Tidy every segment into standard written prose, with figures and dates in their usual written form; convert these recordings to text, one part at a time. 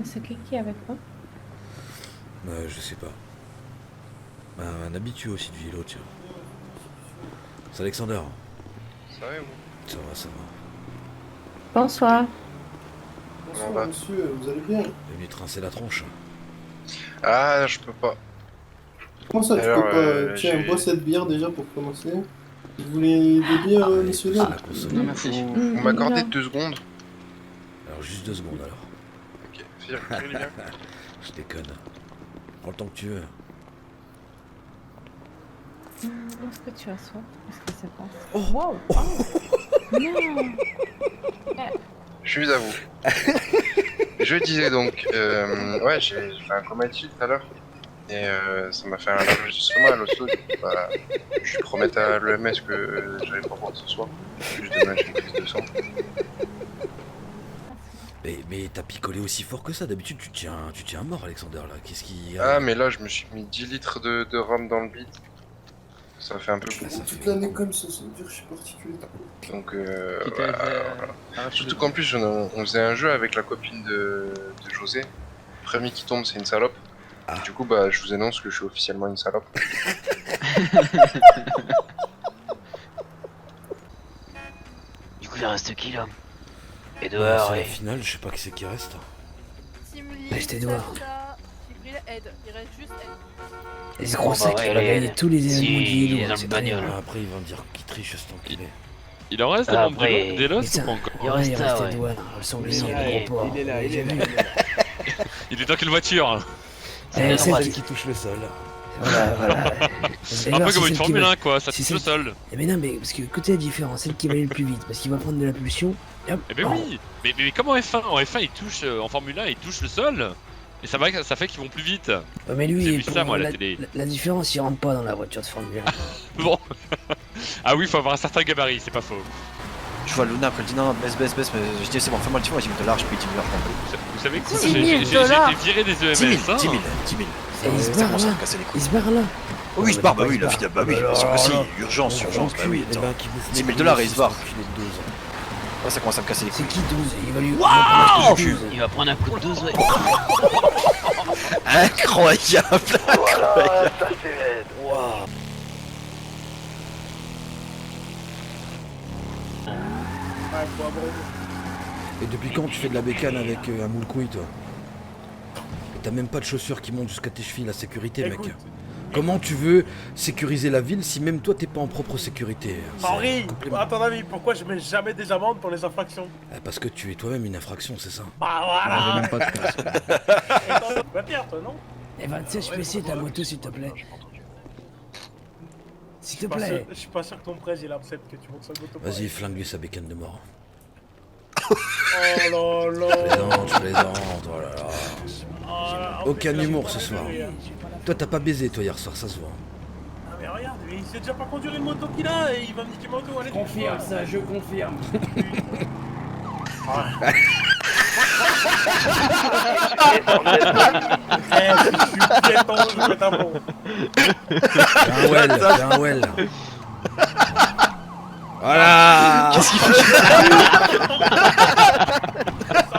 C'est qui est avec moi? Je sais pas. Un habitué aussi du vélo, tiens. C'est Alexander. Ça va, vous? Ça va, ça va. Bonsoir. Comment on Bonsoir va? monsieur, vous allez bien? Il est venu trincer la tronche. Ah, je peux pas. Comment ça, tu Alors, peux pas? Tiens, j'ai- bois cette bière déjà pour commencer. Vous voulez des bières, Allez, monsieur c'est Lane? la console. Non, merci. Vous m'accordez Non. 2 secondes? Alors, juste 2 secondes alors. Ok, c'est-à-dire que bien. Je déconne. Prends le temps que tu veux. Où est-ce que tu assois? Qu'est-ce qui se passe? Oh. Wow! Oh. Non! Je suis à vous. Je disais donc, ouais, j'ai fait un coma éthylique tout à l'heure. Et ça m'a fait un enregistrement à l'hosto. Bah, je promets à l'EMS que j'allais pas voir ce soir. Juste demain, j'ai une prise de sang. Mais t'as picolé aussi fort que ça. D'habitude, tu tiens à mort, Alexander, là. Qu'est-ce qui... Ah, mais là, je me suis mis 10 litres de rhum dans le bide. Ça fait un peu beaucoup. Toute l'année comme ça, ça veut dire que je suis particulier. Donc, Qui voilà. Surtout qu'en plus, on faisait un jeu avec la copine de José. Le premier qui tombe, c'est une salope. Ah. Du coup, bah, je vous annonce que je suis officiellement une salope. Du coup, il reste qui là? Ouais, Edouard, c'est la ouais. finale, je sais pas qui c'est qui reste. Timly, Bah, j'étais Edouard. Sacha, Fibril, Ed. Il reste juste Ed. Et ce gros Bon, sac, bah, il a ouais, gagné tous les si, événements du il est vélo. dans le C'est bagnole. terrible. Ah, après, ils vont dire qu'il triche, cet enculé. Il en reste des membres Après, des Lost Putain, ou pas encore? Il ouais, reste il ça, reste ouais. Edouard, le sanglier, Ouais, le gros porc. il est là, il est J'ai là. vu. Il est dans quelle voiture? Eh, normal. celle Qui touche le sol. Voilà, voilà. Un peu comme une Formule 1 quoi, ça c'est touche le celle- sol. Eh, mais non, mais parce que côté est différent, celle qui va aller le plus vite, parce qu'il va prendre de la pulsion. Et hop, Eh ben oui, mais comme en F1, il touche, en Formule 1 il touche le sol, et ça fait qu'ils vont plus vite. Ouais, mais lui, J'ai vu pour ça, moi, à la la, télé. la différence, il rentre pas dans la voiture de Formule 1. Bon. Ah oui, faut avoir un certain gabarit, c'est pas faux. Je vois Luna après elle dit non, baisse, mais je dis c'est bon, fais-moi le tifon, 10 000 $, je paye 10 000 Vous savez quoi? 10 000 J'ai été viré des 10 000, EMS, 10 000, 10 000. Et il se Ça barre commence à là. me casser les Il couilles. se barre là. Oh oui, il se barre, bah oui, Il se la barre. fille, bah oui, Alors bien sûr que si, là. urgence, bah oui, Eh attends. ben, qui bouffe 10 000 les $, il se barre. enculé de 12 ans. Ouais, ça commence à me casser les C'est couilles. qui 12? Il va lui. Wow il va Il va prendre un coup de 12, ouais. Incroyable. Et depuis quand tu fais de la bécane avec un moule couille, toi? Et t'as même pas de chaussures qui montent jusqu'à tes chevilles, la sécurité, mec. Comment tu veux sécuriser la ville si même toi t'es pas en propre sécurité? C'est Henri, complètement- à ton avis, pourquoi je mets jamais des amendes pour les infractions? Parce que tu es toi-même une infraction, c'est ça? Bah voilà. même pas de place. Va pire, toi, non? Eh ben, tu sais, je peux essayer ta moto, s'il te plaît. S'il te plaît. Je suis pas sûr que ton presse il accepte que tu montes sa moto. Vas-y, flingue-lui sa bécane de mort. Oh là là. Je plaisante, oh là là. Ah, en Aucun plus, là, humour j'ai ce pas soir. la gueule. Toi, t'as pas baisé, toi, hier soir, ça se voit. Ah mais regarde, mais il sait déjà pas conduire une moto qu'il a et il va me niquer ma moto. Allez, Confirme ça, je confirme. Eh, je suis piéton, je vais mettre un bon. Fais un well, fais un well. Voilà. Qu'est-ce qu'il fait? Ça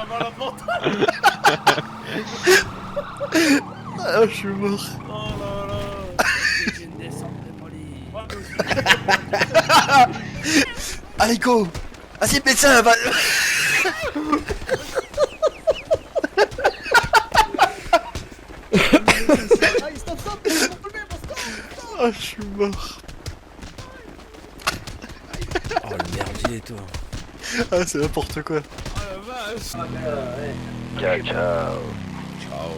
va la mentale. Ah, je suis mort. Oh là là. C'est une descente de police. Ouais, mais aussi. Allez, go. Vas-y, médecin, va. Ah, je suis mort. Oh, le merdier, toi. Ah, c'est n'importe quoi. Ciao, ciao. Ciao.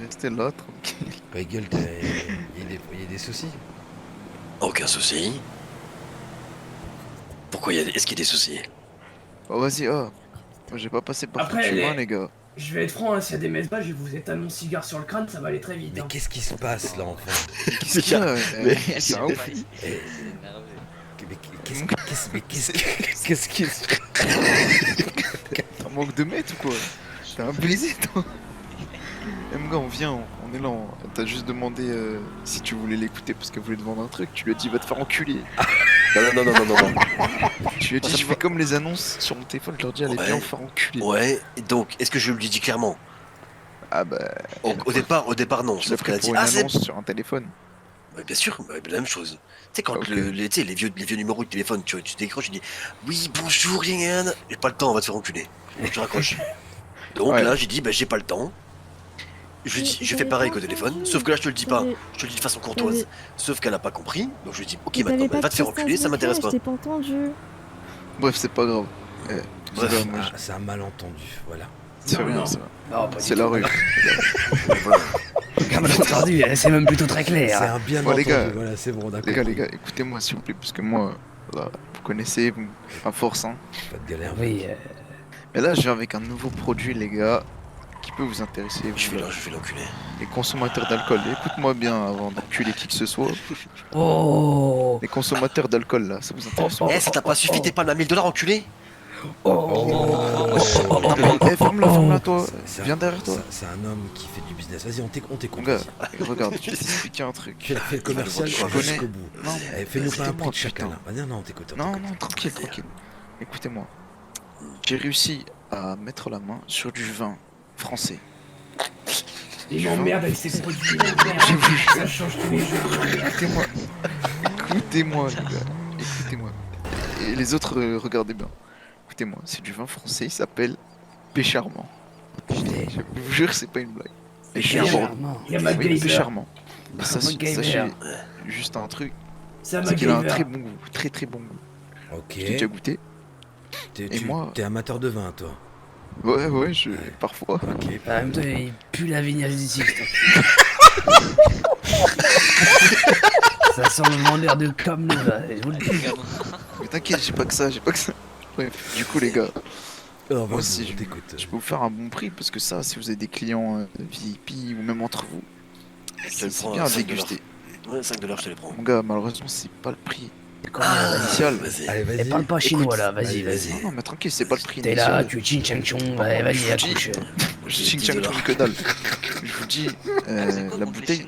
Restez là, tranquille. Rigole, il y a des soucis. Aucun souci. Pourquoi est-ce qu'il y a des soucis? Oh, vas-y, oh. Moi, j'ai pas passé par Après, chez moi, les- les gars. Je vais être franc, hein, s'il y a des messages, je vais vous éteindre mon cigare sur le crâne, ça va aller très vite. Mais hein. qu'est-ce qui se passe, là, enfin? Qu'est-ce qu'il y a? C'est un ouf. Eh, qu'est-ce qui se... Un manque de mètres ou quoi? T'es un baiser, toi? Eh, mon gars, on vient, on est là. T'as juste demandé si tu voulais l'écouter parce qu'elle voulait te vendre un truc. Tu lui as dit, va te faire enculer. Non. Tu Je lui ai dit, je fais comme les annonces sur mon téléphone, je leur dis, allez Ouais. bien faire enculer. Ouais, et donc, est-ce que je lui dis clairement? Ah bah. Au départ, non. Je l'ai Sauf qu'elle a pris dit, pour une ah, c'est. annonce sur un téléphone. Ouais, bien sûr, ouais, la même chose. Tu sais, quand Ok. tu sais, les vieux numéros de téléphone, tu décroches, tu dis, oui, bonjour, Yann. J'ai pas le temps, on va te faire enculer. Donc, je raccroche. Donc Ouais. là, j'ai dit, bah, j'ai pas le temps. Je fais pareil qu'au téléphone, sauf que là, je te le dis pas. Je te le dis de façon courtoise. Sauf qu'elle a pas compris. Donc, je lui dis, ok, maintenant, bah, va te faire enculer, ça m'intéresse pas. J'ai pas entendu. Bref, c'est pas grave. Bref. Bah, moi, C'est un malentendu, voilà. c'est rien, ça. Non, pas C'est la rue. Comme entendu, c'est même plutôt très C'est clair. un bien Bon, les entendu, gars. voilà, c'est bon, d'accord. Les gars, écoutez-moi s'il vous plaît, parce que moi, voilà, vous connaissez, à force, hein. Pas de galère. Oui, Mais là, je viens avec un nouveau produit, les gars, qui peut vous intéresser. Je Vous, vais l'enculer. les consommateurs d'alcool, écoute-moi bien avant d'enculer qui que ce soit. Oh, Les consommateurs d'alcool, là, ça vous intéresse Eh, ça t'a pas suffi, t'es pas de 1000 $, enculé? Ferme-la, toi. C'est Viens derrière toi. C'est un homme qui fait du business. Vas-y, on Mon t'écoute. gars, vas-y. regarde, je vais t'expliquer un truc. Fais le commercial Je connais. jusqu'au bout. Non, Eh, fais-nous pas un prix écoutez-moi, de chacun putain. là. Vas-y, non, on t'écoute. Non, tranquille. Écoutez-moi. J'ai réussi à mettre la main sur du vin français. il m'emmerde avec ses produits. J'ai vu. Ça change tous les jours. Écoutez-moi, les gars. Écoutez-moi. Et les autres, regardez bien. Écoutez-moi, c'est du vin français, il s'appelle Pécharmant. Je vous jure, c'est pas une blague. Charmant. Il y a Oui, MacGyver. Pécharmant. MacGyver. Sachez juste un truc, C'est c'est qu'il a un MacGyver. très bon goût, très bon goût. Ok. J'ai déjà goûté. Et moi- T'es amateur de vin, toi. Ouais, parfois. Ok. En même temps, il pue la vigne d'ici. Ça sent le vendeur de com là. Je vous le dis. Mais t'inquiète, j'ai pas que ça. Bref, du coup, les gars, Alors, Moi vas-y, aussi, on t'écoute. je peux vous faire un bon prix parce que ça, si vous avez des clients VIP ou même entre vous, c'est prends bien à 5 $. déguster. Ouais, 5 $, je te les prends. Mon gars, malheureusement, c'est pas le prix. Ah, initial. vas-y. Allez, Et vas-y. parle pas chinois là, vas-y, Allez, vas-y. Non, mais tranquille, c'est pas le prix T'es là, initial. tu es ching chang chong, ouais, vas-y, accouche. Ching chang chong que dalle. Je vous dis, la bouteille,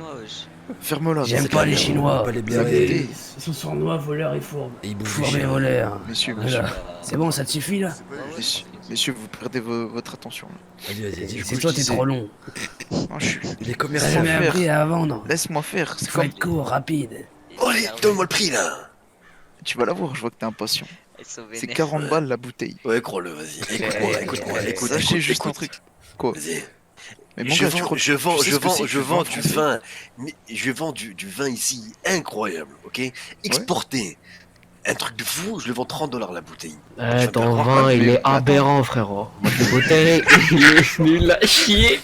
ferme-la. J'aime c'est pas les bien. Chinois. Pas les La bières. bouteille, Ils sont sournois, voleurs et fourbes. Et ils bouffent du Fourbes et chien. voleurs. messieurs, Voilà. C'est bon, ça te suffit là? messieurs, vous perdez votre attention. Là. Vas-y. Du C'est coup, toi, je t'es disais- trop long. Non, je suis. Les T'as commerçants. jamais faire. appris à vendre. Laisse-moi faire. C'est Faut comme. être court, rapide. Oh, allez, donne-moi le prix là. Tu vas la voir, je vois que t'es impatient. C'est 40 balles la bouteille. Ouais, crois-le, vas-y. Écoute-moi, écoute. Sachez juste un truc. Quoi? Vas-y. Mais mon gars, tu crois- tu sais ce que c'est que Je le vends vin du français vin, mais je vends du vin ici incroyable, ok? Exporté. Un truc de fou, je le vends 30 $ la bouteille. Ton croire vin, pas, il mais est attends. aberrant, frérot. Moi, je bouteille, il est nul à chier.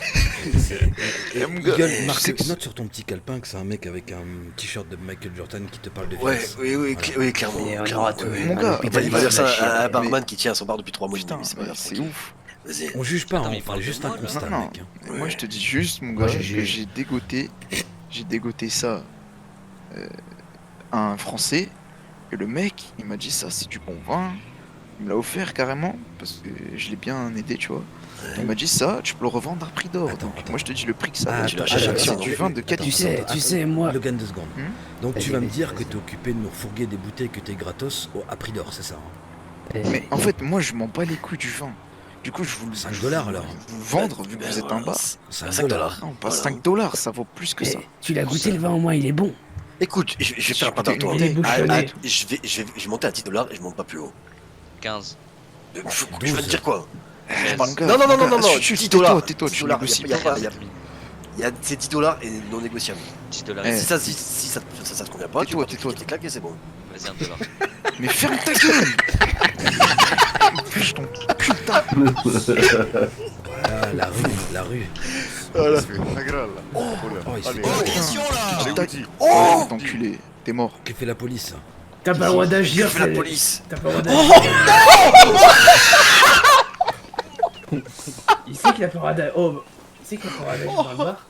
Eh, mon gars, Gueule, tu marque, sais que- note sur ton petit calepin que c'est un mec avec un t-shirt de Michael Jordan qui te parle de Ouais, finance. oui, Voilà. oui, clairement. Et on clairement, aura tout. ouais. Mon gars, Il va dire ça à un mais- barman qui tient son bar depuis 3 mois et Putain, demi, c'est pas grave. c'est ouf. Vas-y. On juge pas, Attends, on mais il parle fait de juste moi, un là. constat, Non, mec. hein. Moi, je te dis juste, mon gars, Ouais, que j'ai dégoté ça à un Français. Et le mec, il m'a dit ça, c'est du bon vin. Il me l'a offert carrément, parce que je l'ai bien aidé, tu vois. Il m'a dit ça, tu peux le revendre à prix d'or. Attends, Donc, attends. moi, je te dis le prix que ça Ah, vaut. tu l'achètes attends, avec C'est ça, du non vin de Attends, qualité. Tu sais, moi. Logan, 2 secondes. Donc Vas-y, tu vas me vas-y, dire que vas-y. t'es occupé de nous refourguer des bouteilles que t'es gratos à prix d'or, c'est ça hein? Mais en fait, moi, je m'en bats les couilles du vin. Du coup, je vous 5 $, alors. Vous vendre, vu que vous êtes un bar. 5 5 $. $. Non, pas Voilà. 5 $, ça vaut plus que ça. Tu l'as goûté le vin au moins, il est bon. Écoute, je vais faire un pas J'ai toi. goûté une bouteille. Je vais monter à 10 $ et je monte pas plus haut. 15. Je vais te dire quoi? Mon gars, Non, mon gars, 10 $. tais-toi, tais-toi, 10 tu $, négocies il y a pas. pas- il y a c'est 10 $ et non négociable. 10 $. Eh. Si ça te convient pas, tu Tais-toi, vas tais-toi. te claquer, c'est bon. Vas-y, 1 $. Mais ferme ta gueule. Fiche ton putain. Ah, la rue. Voilà. Oh, il se fait Oh t'enculé, t'es mort. que fait la police ça T'as pas le droit d'agir, Fais la police. T'as pas le droit d'agir. Il sait qu'il a pas le droit d'agir. Oh, il sait qu'il a pas le droit d'agir dans le bar.